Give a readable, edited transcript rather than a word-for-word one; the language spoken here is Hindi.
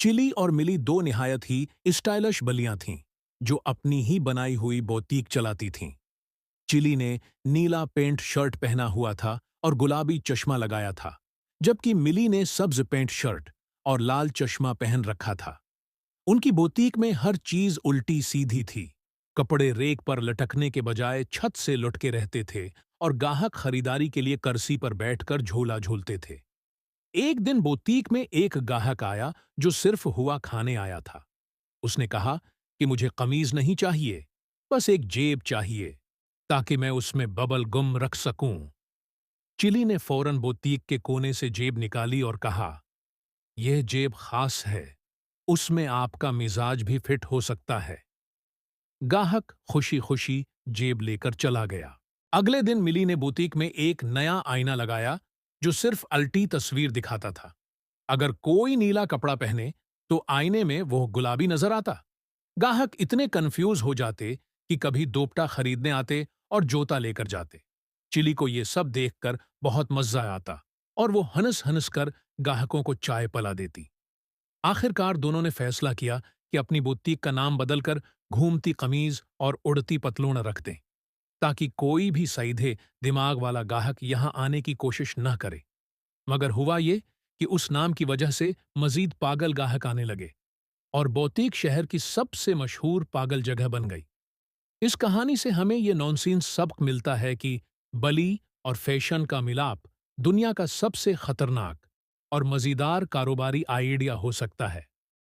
चिली और मिली दो निहायत ही स्टाइलिश बलियां थीं, जो अपनी ही बनाई हुई बौतीक चलाती थीं। चिली ने नीला पेंट शर्ट पहना हुआ था और गुलाबी चश्मा लगाया था, जबकि मिली ने सब्ज पेंट शर्ट और लाल चश्मा पहन रखा था। उनकी बौतीक में हर चीज उल्टी सीधी थी। कपड़े रेक पर लटकने के बजाय छत से लुढ़के रहते थे और गाहक खरीदारी के लिए कुर्सी पर बैठकर झोला झूलते थे। एक दिन बुटीक में एक गाहक आया जो सिर्फ हुआ खाने आया था। उसने कहा कि मुझे कमीज नहीं चाहिए, बस एक जेब चाहिए ताकि मैं उसमें बबल गम रख सकूं। चिली ने फौरन बुटीक के कोने से जेब निकाली और कहा, यह जेब खास है, उसमें आपका मिजाज भी फिट हो सकता है। गाहक खुशी खुशी जेब लेकर चला गया। अगले दिन मिली ने बुटीक में एक नया आईना लगाया जो सिर्फ अल्टी तस्वीर दिखाता था। अगर कोई नीला कपड़ा पहने तो आईने में वो गुलाबी नजर आता। गाहक इतने कंफ्यूज हो जाते कि कभी दोपटा खरीदने आते और जूता लेकर जाते। चिली को ये सब देखकर बहुत मजा आता और वो हंस हंस कर गाहकों को चाय पिला देती। आखिरकार दोनों ने फैसला किया कि अपनी बुटीक का नाम बदलकर घूमती कमीज और उड़ती पतलून रख दें, ताकि कोई भी सीधे दिमाग वाला गाहक यहां आने की कोशिश न करे। मगर हुआ ये कि उस नाम की वजह से मजीद पागल गाहक आने लगे और बुटीक शहर की सबसे मशहूर पागल जगह बन गई। इस कहानी से हमें ये नॉनसेंस सबक मिलता है कि बली और फैशन का मिलाप दुनिया का सबसे खतरनाक और मजेदार कारोबारी आइडिया हो सकता है।